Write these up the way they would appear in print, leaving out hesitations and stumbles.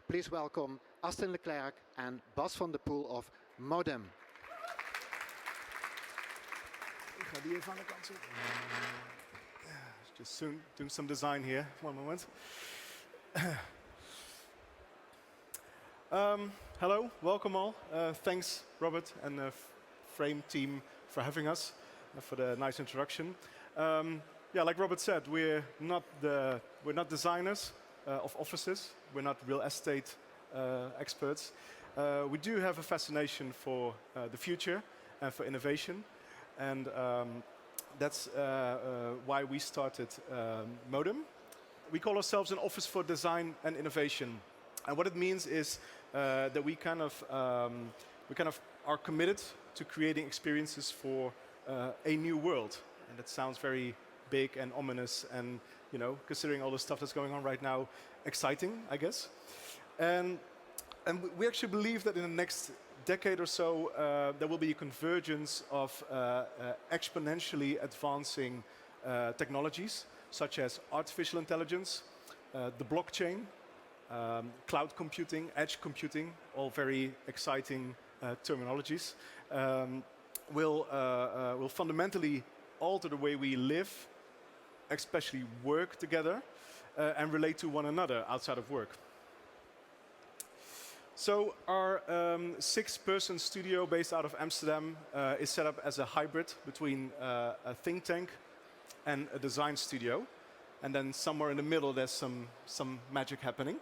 Please welcome Astin Clercq and Bas van der Poel of Modem. Ik ga die even aan de kant zetten. Just soon doing some design here. One moment. Hello, welcome all. Thanks, Robert and the Frame team for having us, for the nice introduction. Yeah, like Robert said, we're not designers of offices. We're not real estate experts. We do have a fascination for the future and for innovation, and that's why we started Modem. We call ourselves an office for design and innovation, and what it means is that we kind of are committed to creating experiences for a new world, and that sounds very big and ominous, and considering all the stuff that's going on right now, exciting, I guess. And we actually believe that in the next decade or so, there will be a convergence of exponentially advancing technologies, such as artificial intelligence, the blockchain, cloud computing, edge computing, all very exciting terminologies, will fundamentally alter the way we live, especially work together, and relate to one another outside of work. So our 6-person studio based out of Amsterdam is set up as a hybrid between a think tank and a design studio. And then somewhere in the middle there's some magic happening.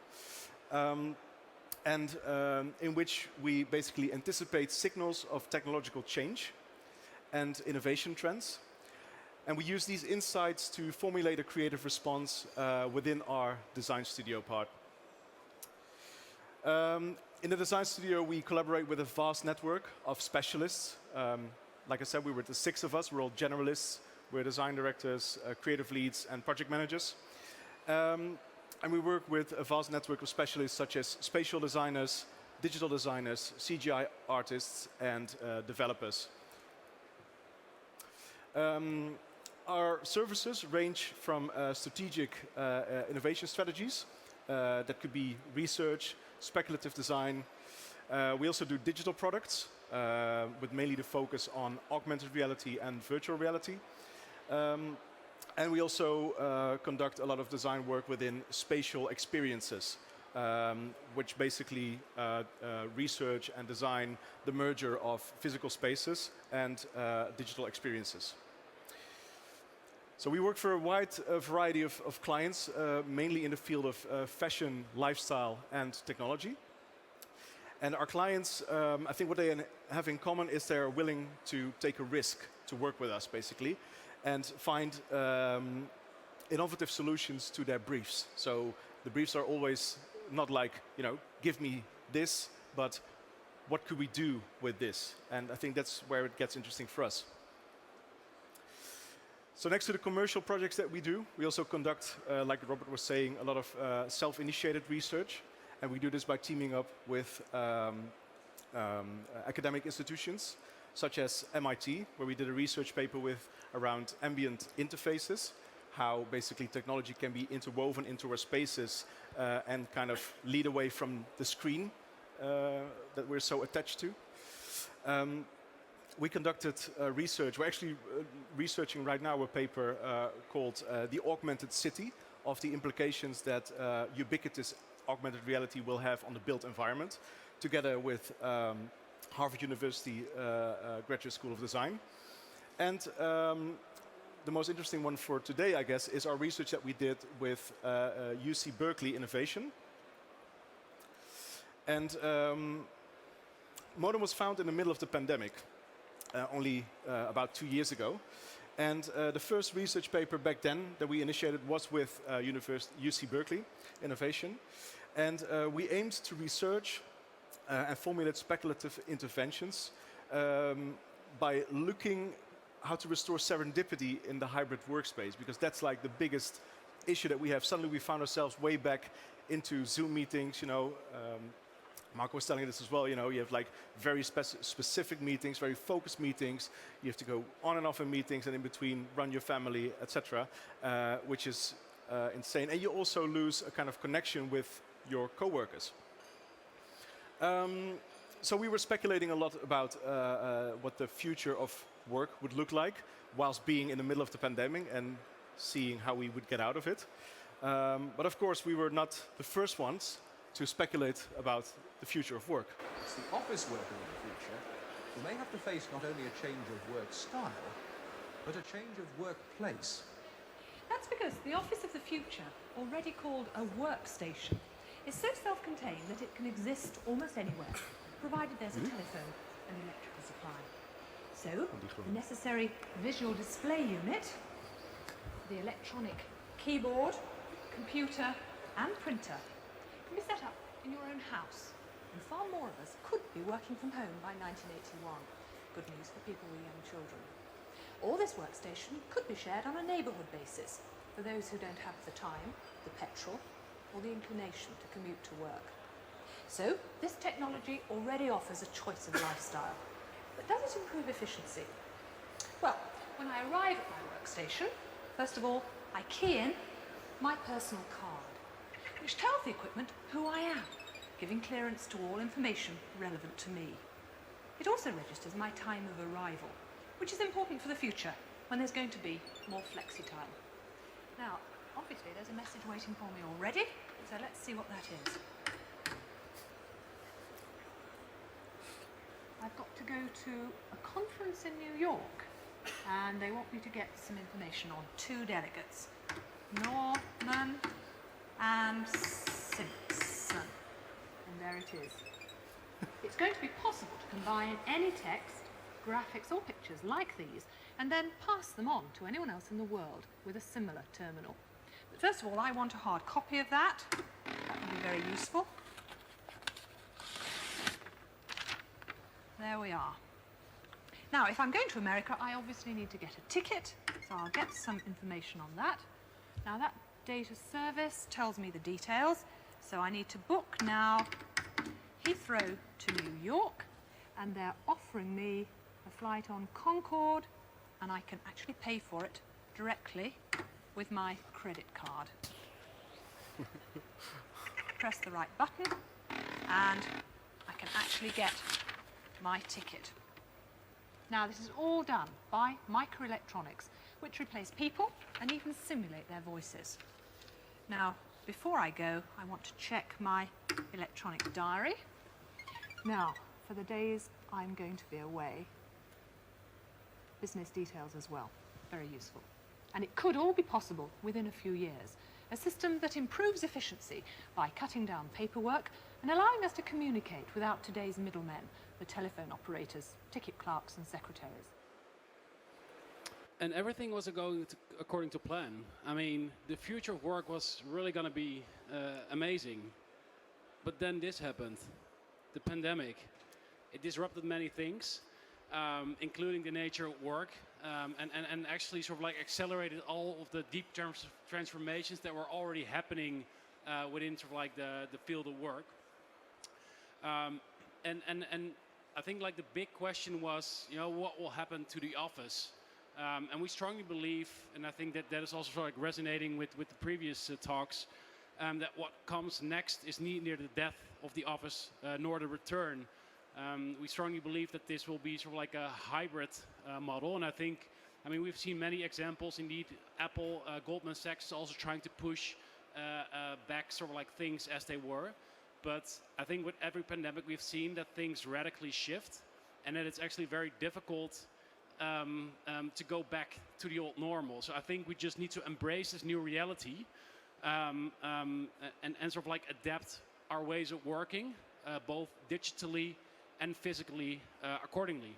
In which we basically anticipate signals of technological change and innovation trends. And we use these insights to formulate a creative response within our design studio part. In the design studio, we collaborate with a vast network of specialists. Like I said, we were the 6 of us. We're all generalists. We're design directors, creative leads, and project managers. And we work with a vast network of specialists such as spatial designers, digital designers, CGI artists, and developers. Our services range from strategic innovation strategies. That could be research, speculative design. We also do digital products with mainly the focus on augmented reality and virtual reality. And we also conduct a lot of design work within spatial experiences, which basically research and design the merger of physical spaces and digital experiences. So we work for a wide variety of clients, mainly in the field of fashion, lifestyle, and technology. And our clients, I think what they have in common is they're willing to take a risk to work with us, basically, and find innovative solutions to their briefs. So the briefs are always not like, give me this, but what could we do with this? And I think that's where it gets interesting for us. So next to the commercial projects that we do, we also conduct, like Robert was saying, a lot of self-initiated research. And we do this by teaming up with academic institutions, such as MIT, where we did a research paper with around ambient interfaces, how basically technology can be interwoven into our spaces and kind of lead away from the screen that we're so attached to. We conducted research. We're actually researching right now a paper called The Augmented City, of the implications that ubiquitous augmented reality will have on the built environment, together with Harvard University Graduate School of Design. And the most interesting one for today, I guess, is our research that we did with UC Berkeley Innovation. And Modem was founded in the middle of the pandemic, only about 2 years ago. And the first research paper back then that we initiated was with UC Berkeley Innovation. And we aimed to research and formulate speculative interventions by looking how to restore serendipity in the hybrid workspace, because that's like the biggest issue that we have. Suddenly we found ourselves way back into Zoom meetings, Marco was telling us as well, you have like very specific meetings, very focused meetings. You have to go on and off in meetings and in between run your family, etc., which is insane. And you also lose a kind of connection with your coworkers. So we were speculating a lot about what the future of work would look like whilst being in the middle of the pandemic and seeing how we would get out of it. But of course, we were not the first ones to speculate about the future of work. It's the office worker of the future who may have to face not only a change of work style, but a change of workplace. That's because the office of the future, already called a workstation, is so self-contained that it can exist almost anywhere, provided there's a telephone and electrical supply. So, the necessary visual display unit, the electronic keyboard, computer and printer can be set up in your own house, and far more of us could be working from home by 1981. Good news for people with young children. Or this workstation could be shared on a neighbourhood basis for those who don't have the time, the petrol, or the inclination to commute to work. So, this technology already offers a choice of lifestyle. But does it improve efficiency? Well, when I arrive at my workstation, first of all, I key in my personal card, which tells the equipment who I am, giving clearance to all information relevant to me. It also registers my time of arrival, which is important for the future, when there's going to be more flexi time. Now, obviously there's a message waiting for me already, so let's see what that is. I've got to go to a conference in New York, and they want me to get some information on 2 delegates, Norman and Simpson. And there it is. It's going to be possible to combine any text, graphics or pictures like these, and then pass them on to anyone else in the world with a similar terminal. But first of all, I want a hard copy of that. That would be very useful. There we are. Now, if I'm going to America, I obviously need to get a ticket, so I'll get some information on that. Now, that data service tells me the details, so I need to book now Heathrow to New York, and they're offering me a flight on Concorde, and I can actually pay for it directly with my credit card. Press the right button, and I can actually get my ticket. Now, this is all done by microelectronics, which replace people and even simulate their voices. Now, before I go, I want to check my electronic diary. Now, for the days I'm going to be away, business details as well, very useful. And it could all be possible within a few years. A system that improves efficiency by cutting down paperwork and allowing us to communicate without today's middlemen, the telephone operators, ticket clerks and secretaries. And everything was going according to plan. I mean, the future of work was really going to be amazing. But then this happened, the pandemic. It disrupted many things, including the nature of work, and actually sort of like accelerated all of the deep transformations that were already happening within sort of like the field of work. And I think like the big question was, you know, what will happen to the office? And we strongly believe, and I think that is also sort of like resonating with the previous talks, that what comes next is neither the death of the office nor the return. We strongly believe that this will be sort of like a hybrid model, and I mean, we've seen many examples. Indeed, Apple, Goldman Sachs is also trying to push back sort of like things as they were. But I think with every pandemic, we've seen that things radically shift, and that it's actually very difficult to go back to the old normal. So I think we just need to embrace this new reality and sort of like adapt our ways of working, both digitally and physically accordingly.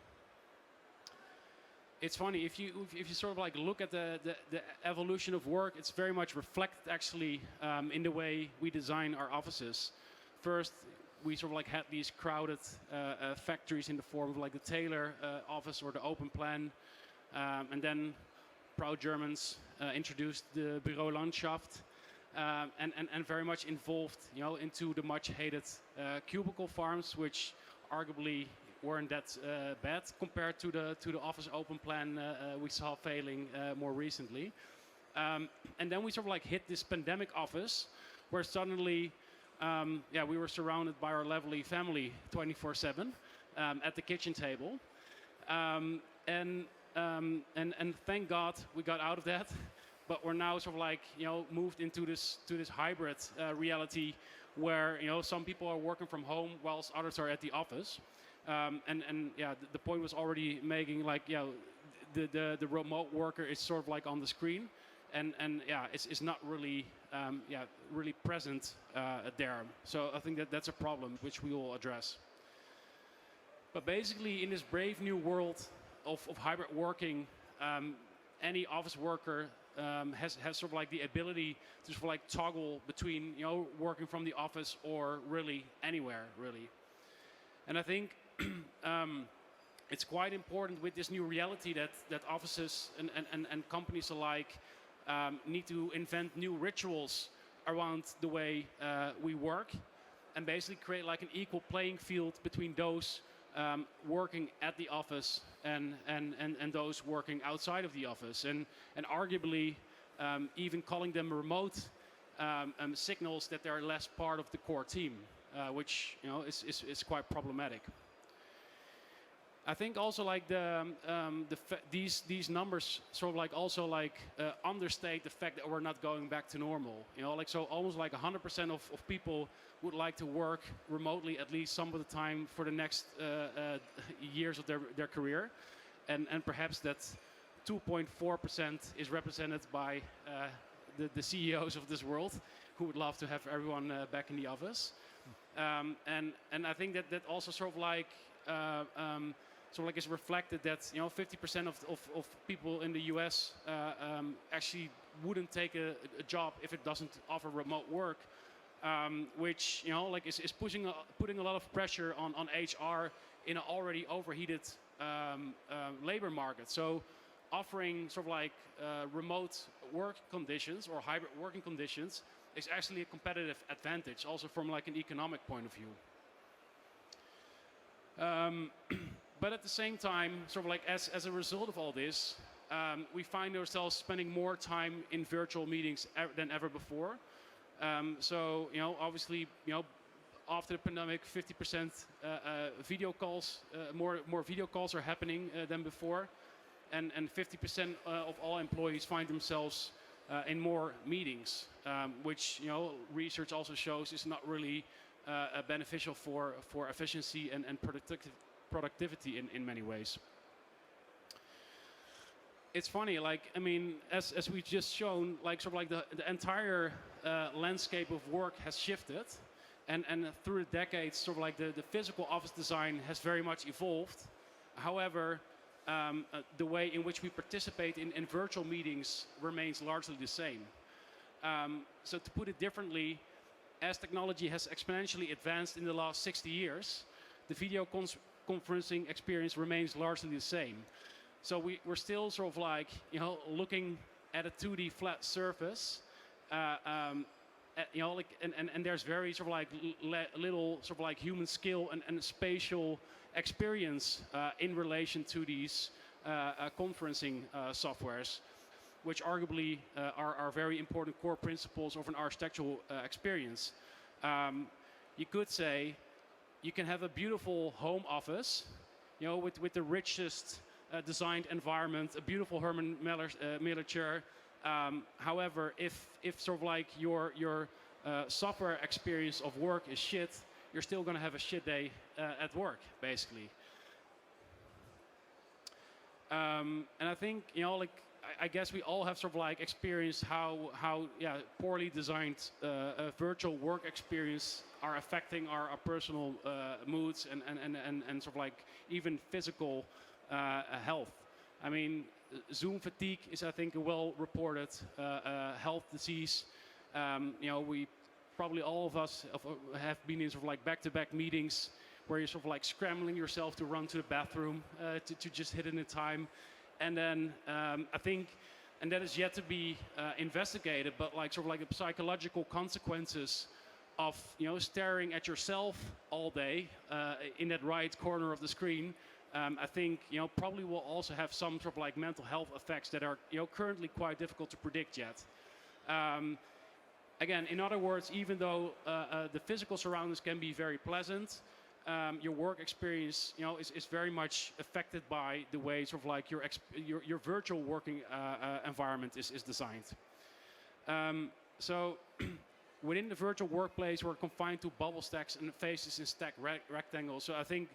It's funny, if you sort of like look at the evolution of work, it's very much reflected actually in the way we design our offices. First, we sort of like had these crowded factories in the form of like the Taylor office or the open plan, and then proud Germans introduced the Bürolandschaft, and very much involved, you know, into the much hated cubicle farms, which arguably weren't that bad compared to the office open plan we saw failing more recently. And then we sort of like hit this pandemic office, where suddenly yeah, we were surrounded by our lovely family 24/7 at the kitchen table, and thank God we got out of that. But we're now sort of like moved into this hybrid reality where some people are working from home whilst others are at the office, and yeah, the point was already making like the remote worker is sort of like on the screen, and yeah, it's not really really present there. So I think that's a problem which we will address. But basically, in this brave new world of hybrid working, any office worker has sort of like the ability to sort of like toggle between working from the office or really anywhere really. And I think it's quite important with this new reality that offices and companies alike need to invent new rituals around the way we work, and basically create like an equal playing field between those working at the office and those working outside of the office, and arguably even calling them remote signals that they're less part of the core team, which is quite problematic. I think also like these numbers sort of like also like understate the fact that we're not going back to normal. Like so almost like 100% of people would like to work remotely at least some of the time for the next years of their career, and perhaps that 2.4% is represented by the CEOs of this world who would love to have everyone back in the office, and I think that also sort of like is reflected that 50% of people in the US actually wouldn't take a job if it doesn't offer remote work, which is putting a lot of pressure on HR in an already overheated labor market. So offering sort of like remote work conditions or hybrid working conditions is actually a competitive advantage, also from like an economic point of view. But at the same time, sort of like as a result of all this, we find ourselves spending more time in virtual meetings than ever before. So obviously after the pandemic, 50% video calls, more video calls are happening than before, and 50% of all employees find themselves in more meetings, which research also shows is not really beneficial for efficiency and productivity in many ways. It's funny, like I mean, as we just shown, like sort of like the entire landscape of work has shifted, and through the decades, sort of like the physical office design has very much evolved. However, the way in which we participate in virtual meetings remains largely the same. So to put it differently, as technology has exponentially advanced in the last 60 years, the video conferencing experience remains largely the same. So we're still sort of like looking at a 2D flat surface, like and there's very sort of like little sort of like human skill and spatial experience in relation to these conferencing softwares, which arguably are very important core principles of an architectural experience. You could say you can have a beautiful home office, with the richest designed environment, a beautiful Herman Miller chair. However, if sort of like your software experience of work is shit, you're still going to have a shit day at work, basically. And I think like I guess we all have sort of like experienced how poorly designed virtual work experience are affecting our personal moods and sort of like even physical health. I mean, Zoom fatigue is, I think, a well-reported health disease. We probably all of us have been in sort of like back-to-back meetings where you're sort of like scrambling yourself to run to the bathroom to just hit it in time. And then I think, and that is yet to be investigated, but like sort of like the psychological consequences of staring at yourself all day in that right corner of the screen, I think probably will also have some sort of like mental health effects that are currently quite difficult to predict yet. again, in other words, even though the physical surroundings can be very pleasant, your work experience, is very much affected by the way sort of like your virtual working environment is designed. So within the virtual workplace, we're confined to bubble stacks and faces in stacked rectangles. So I think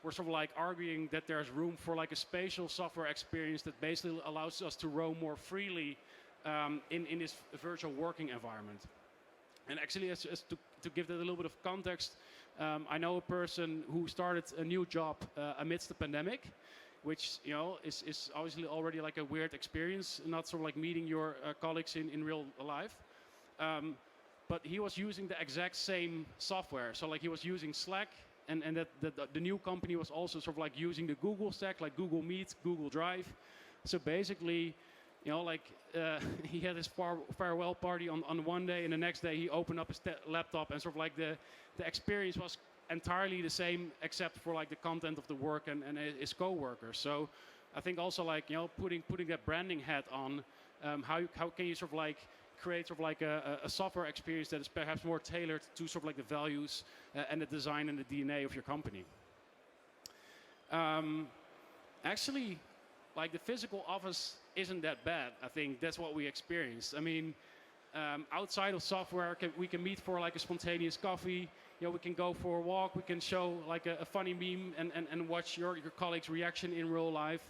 we're sort of like arguing that there's room for like a spatial software experience that basically allows us to roam more freely in this virtual working environment. And actually, as to give that a little bit of context, I know a person who started a new job amidst the pandemic, which is obviously already like a weird experience, not sort of like meeting your colleagues in real life. But he was using the exact same software. So like he was using Slack, and that the new company was also sort of like using the Google stack, like Google Meet, Google Drive. So basically, he had his farewell party on one day, and the next day he opened up his laptop, and sort of like the experience was entirely the same, except for like the content of the work and his co-workers. So I think also like putting that branding hat on, how can you sort of like create sort of like a software experience that is perhaps more tailored to sort of like the values and the design and the DNA of your company. Actually, like the physical office isn't that bad. I think that's what we experienced. I mean, outside of software, we can meet for like a spontaneous coffee. We can go for a walk. We can show like a funny meme and watch your colleagues' reaction in real life.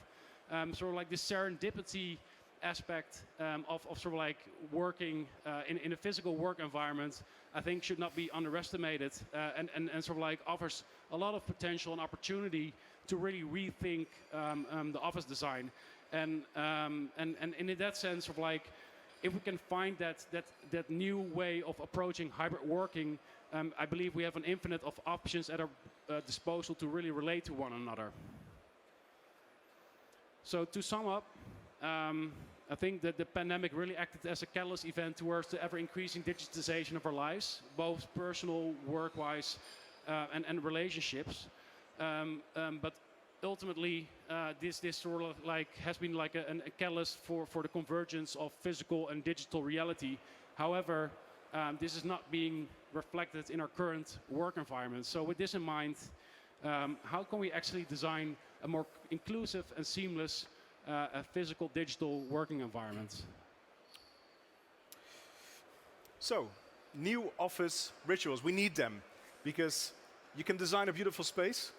Sort of like this serendipity aspect of sort of like working in a physical work environment, I think should not be underestimated, and sort of like offers a lot of potential and opportunity to really rethink the office design. And in that sense, sort of like, if we can find that new way of approaching hybrid working, I believe we have an infinite of options at our disposal to really relate to one another. So to sum up, I think that the pandemic really acted as a catalyst event towards the ever-increasing digitization of our lives, both personal, work-wise, and relationships. But ultimately, this sort of like has been like a catalyst for the convergence of physical and digital reality. However, this is not being reflected in our current work environment. So with this in mind, how can we actually design a more inclusive and seamless physical digital working environment? So, new office rituals, we need them, because you can design a beautiful space,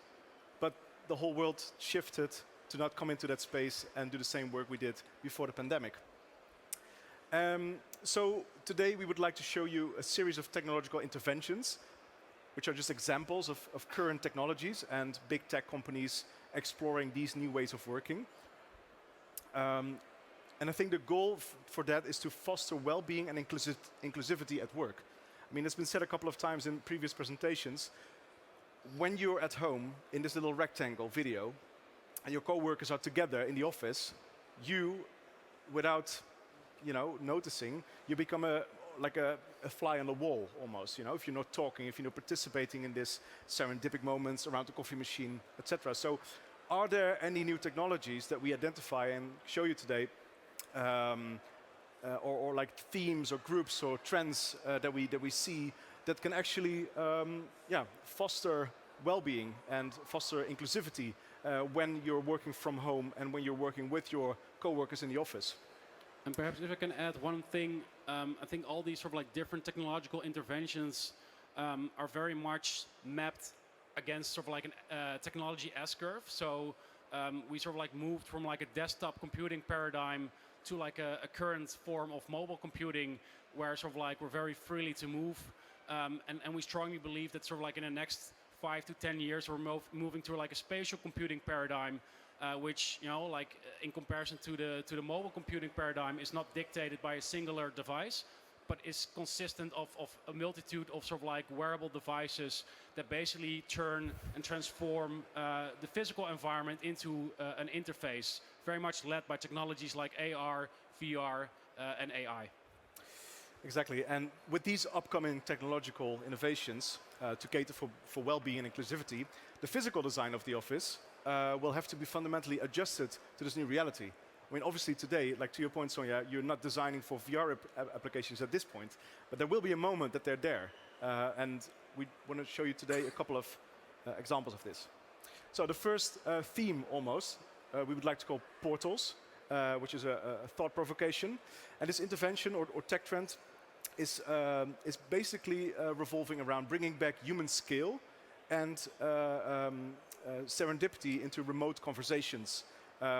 but the whole world shifted to not come into that space and do the same work we did before the pandemic. So today we would like to show you a series of technological interventions, which are just examples of current technologies and big tech companies exploring these new ways of working. And I think the goal for that is to foster well-being and inclusivity at work. I mean, it's been said a couple of times in previous presentations. When you're at home in this little rectangle video and your co-workers are together in the office, you, without noticing, you become like a fly on the wall almost, if you're not talking, if you're not participating in this serendipity moments around the coffee machine, etc. So are there any new technologies that we identify and show you today, or like themes or groups or trends that we see that can actually foster well-being and foster inclusivity when you're working from home and when you're working with your co-workers in the office? And perhaps if I can add one thing, I think all these sort of like different technological interventions are very much mapped against sort of like a technology S-curve. So we sort of like moved from like a desktop computing paradigm to like a current form of mobile computing, where sort of like we're very freely to move. And we strongly believe that sort of like in the next 5 to 10 years, we're moving to like a spatial computing paradigm, which, in comparison to the mobile computing paradigm, is not dictated by a singular device, but is consistent of a multitude of sort of like wearable devices that basically turn and transform the physical environment into an interface, very much led by technologies like AR, VR, and AI. Exactly, and with these upcoming technological innovations to cater for well-being and inclusivity, the physical design of the office will have to be fundamentally adjusted to this new reality. I mean, obviously today, like to your point, Sonja, you're not designing for VR applications at this point, but there will be a moment that they're there. And we want to show you today a couple of examples of this. So the first theme almost, we would like to call portals, which is a thought provocation. And this intervention or tech trend is basically revolving around bringing back human skill and serendipity into remote conversations,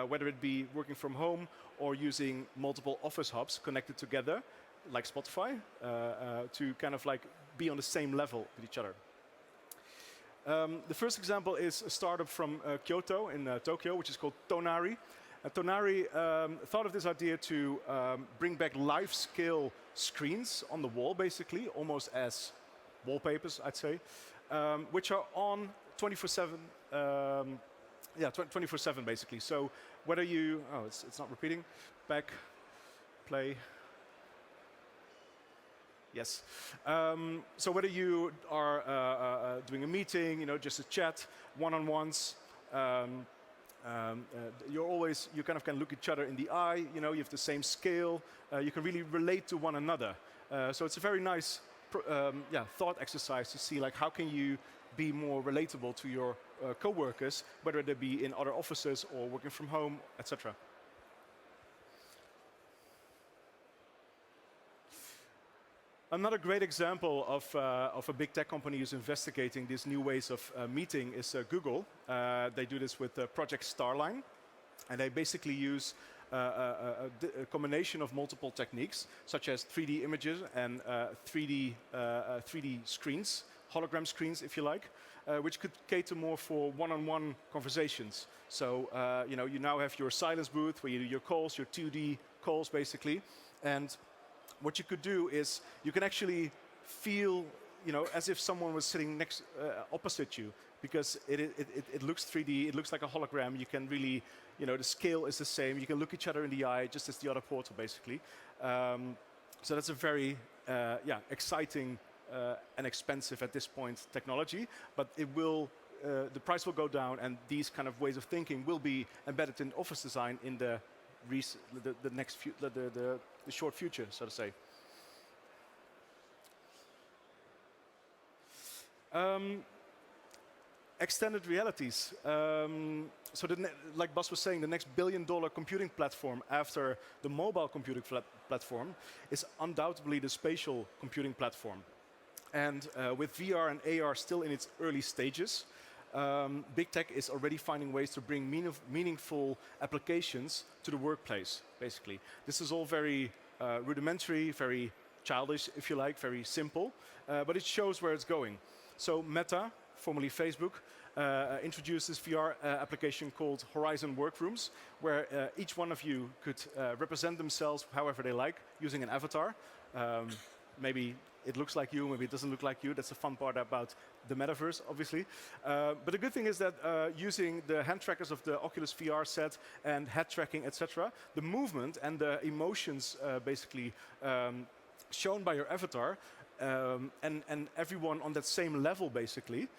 whether it be working from home or using multiple office hubs connected together, like Spotify, to kind of like be on the same level with each other. The first example is a startup from Kyoto in Tokyo, which is called Tonari. Tonari thought of this idea to bring back life-scale screens on the wall, basically, almost as wallpapers, I'd say, which are on 24/7. Yeah, 24/7 basically. So whether you, it's not repeating. Back, play. Yes. So whether you are doing a meeting, just a chat, one-on-ones, you kind of can look each other in the eye. You have the same scale. You can really relate to one another. So it's a very nice, thought exercise to see like how can you be more relatable to your co-workers, whether they be in other offices or working from home, etc. Another great example of a big tech company who's investigating these new ways of meeting is Google. They do this with Project Starline, and they basically use a combination of multiple techniques, such as 3D images and 3D screens, hologram screens, if you like, which could cater more for one-on-one conversations. So, you now have your silence booth where you do your calls, your 2D calls, basically, and what you could do is you can actually feel, as if someone was sitting opposite you, because it looks 3D, it looks like a hologram. You can really, the scale is the same. You can look each other in the eye, just as the other portal, basically. So that's a very, exciting and expensive at this point technology, but it will, the price will go down, and these kind of ways of thinking will be embedded in office design in the short future, so to say. Extended realities. So like Bas was saying, the next billion-dollar computing platform after the mobile computing platform is undoubtedly the spatial computing platform. And with VR and AR still in its early stages, big tech is already finding ways to bring meaningful applications to the workplace, basically. This is all very rudimentary, very childish, if you like, very simple, but it shows where it's going. So Meta, formerly Facebook, introduced this VR application called Horizon Workrooms, where each one of you could represent themselves however they like, using an avatar. Maybe it looks like you, maybe it doesn't look like you. That's the fun part about the metaverse, obviously. But the good thing is that using the hand trackers of the Oculus VR set and head tracking, etc., the movement and the emotions basically shown by your avatar and everyone on that same level, basically,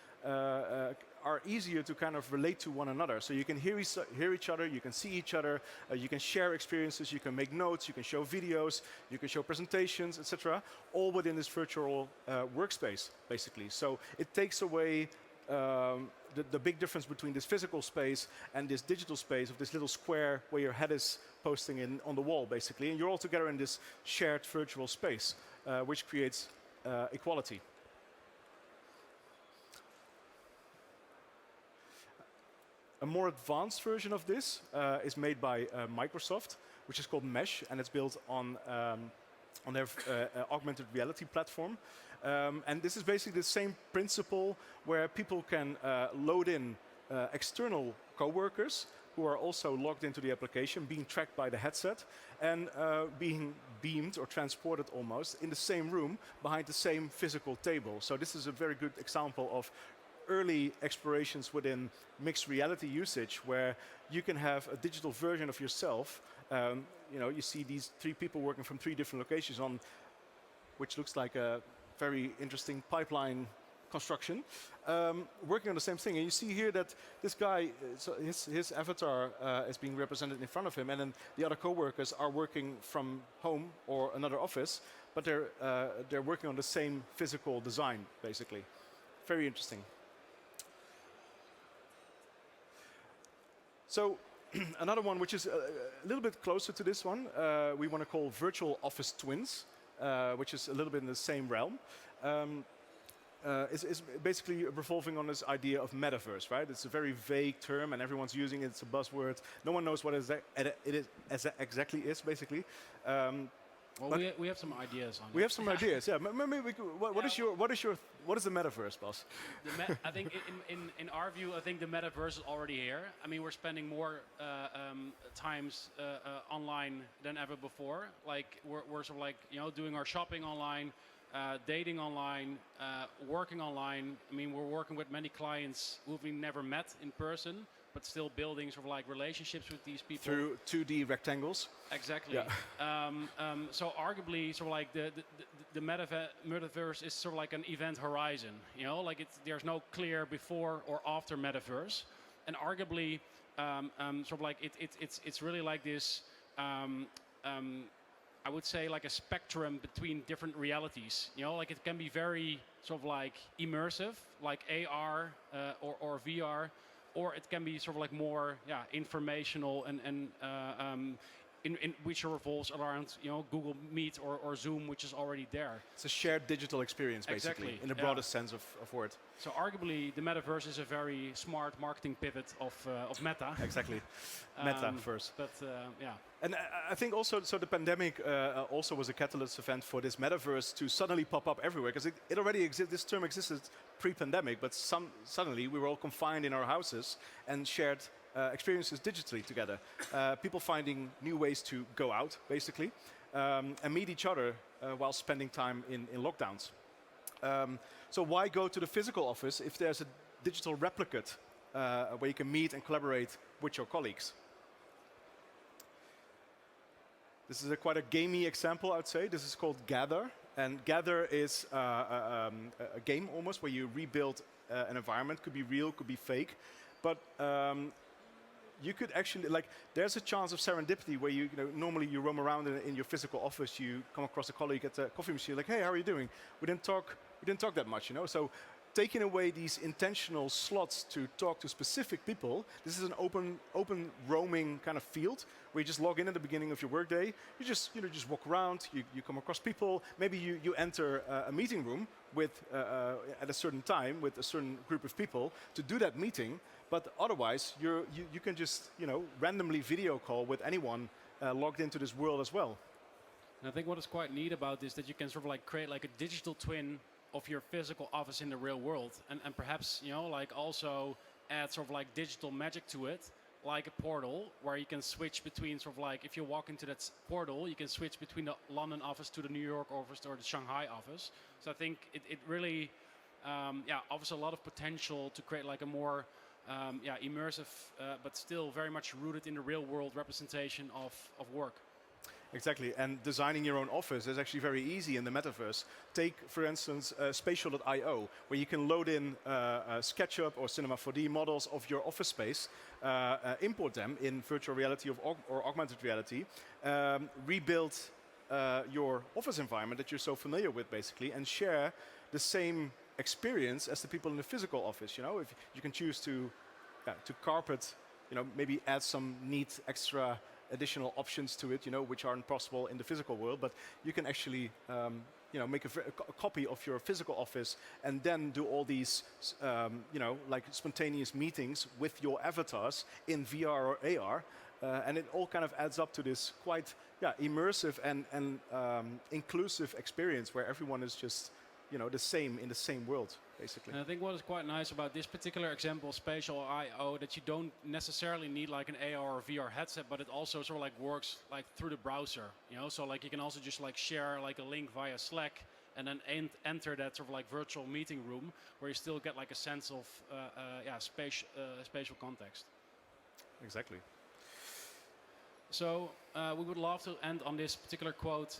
are easier to kind of relate to one another. So you can hear each other, you can see each other, you can share experiences, you can make notes, you can show videos, you can show presentations, etc., all within this virtual workspace, basically. So it takes away the big difference between this physical space and this digital space of this little square where your head is posting on the wall, basically. And you're all together in this shared virtual space, which creates equality. A more advanced version of this is made by Microsoft, which is called Mesh, and it's built on their augmented reality platform. And this is basically the same principle where people can load in external coworkers who are also logged into the application, being tracked by the headset, and being beamed or transported almost in the same room behind the same physical table. So this is a very good example of early explorations within mixed reality usage, where you can have a digital version of yourself. You see these three people working from three different locations on, which looks like a very interesting pipeline construction, working on the same thing. And you see here that this guy, so his avatar is being represented in front of him, and then the other co-workers are working from home or another office, but they're working on the same physical design, basically. Very interesting. So another one which is a little bit closer to this one, we want to call virtual office twins, which is a little bit in the same realm. Is basically revolving on this idea of metaverse, right? It's a very vague term and everyone's using it, it's a buzzword. No one knows what it exactly is, basically. Well, we have some ideas on it. We have some ideas, yeah. Maybe we could, what is the metaverse, boss? I think in our view, I think the metaverse is already here. I mean, we're spending more times online than ever before. Like we're sort of like, you know, doing our shopping online, dating online, working online. I mean, we're working with many clients who we've never met in person, but still building sort of like relationships with these people through 2D rectangles. Exactly. Yeah. So arguably, sort of like the metaverse is sort of like an event horizon. You know, like there's no clear before or after metaverse, and arguably, sort of like it's really like this. I would say like a spectrum between different realities. You know, like it can be very sort of like immersive, like AR or VR. Or it can be sort of like more, informational and in which revolves around, you know, Google Meet or Zoom, which is already there. It's a shared digital experience, basically, exactly. in the broadest sense of word. So arguably, the metaverse is a very smart marketing pivot of Meta. Exactly, metaverse. But yeah. And I think also, so the pandemic also was a catalyst event for this metaverse to suddenly pop up everywhere, because it already existed. This term existed pre-pandemic, but suddenly we were all confined in our houses and shared experiences digitally together. People finding new ways to go out, basically, and meet each other while spending time in lockdowns. So why go to the physical office if there's a digital replicate where you can meet and collaborate with your colleagues? This is quite a gamey example, I would say. This is called Gather. And Gather is a game almost where you rebuild an environment. Could be real, could be fake. But you could actually, like, there's a chance of serendipity where you know, normally you roam around in your physical office, you come across a colleague at the coffee machine, like, hey, how are you doing? We didn't talk that much, you know? So taking away these intentional slots to talk to specific people, this is an open roaming kind of field where you just log in at the beginning of your workday. You just walk around, you come across people. Maybe you enter a meeting room with at a certain time with a certain group of people to do that meeting. But otherwise, you can just randomly video call with anyone logged into this world as well. And I think what is quite neat about this, that you can sort of like create like a digital twin of your physical office in the real world, and perhaps like also add sort of like digital magic to it, like a portal where you can switch between sort of like, if you walk into that portal, you can switch between the London office to the New York office or the Shanghai office. So I think it really offers a lot of potential to create like a more immersive but still very much rooted in the real world representation of work. Exactly, and designing your own office is actually very easy in the metaverse. Take, for instance, spatial.io, where you can load in SketchUp or Cinema 4D models of your office space, import them in virtual reality or augmented reality, rebuild your office environment that you're so familiar with, basically, and share the same experience as the people in the physical office. If you can choose to carpet, maybe add some neat extra additional options to it, which aren't possible in the physical world, but you can actually, make a copy of your physical office and then do all these, like spontaneous meetings with your avatars in VR or AR, and it all kind of adds up to this quite, immersive and inclusive experience where everyone is just, the same in the same world, basically. And I think what is quite nice about this particular example, spatial.io, that you don't necessarily need like an AR or VR headset, but it also sort of like works like through the browser. So like you can also just like share like a link via Slack and then enter that sort of like virtual meeting room where you still get like a sense of spatial context. Exactly. So we would love to end on this particular quote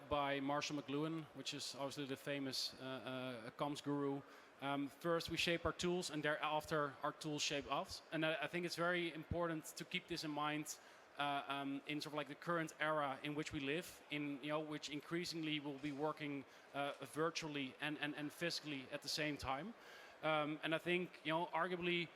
by Marshall McLuhan, which is obviously the famous comms guru. First, we shape our tools, and thereafter, our tools shape us. And I think it's very important to keep this in mind in sort of like the current era in which we live, which increasingly will be working virtually and physically at the same time. And I think, arguably,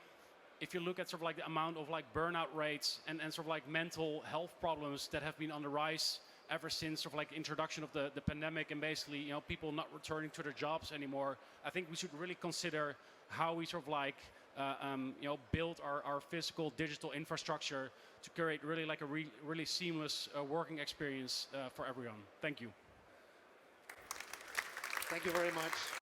if you look at sort of like the amount of like burnout rates and sort of like mental health problems that have been on the rise ever since sort of like introduction of the pandemic, and basically people not returning to their jobs anymore, I think we should really consider how we sort of like build our physical digital infrastructure to create really like a really seamless working experience for everyone. Thank you. Thank you very much.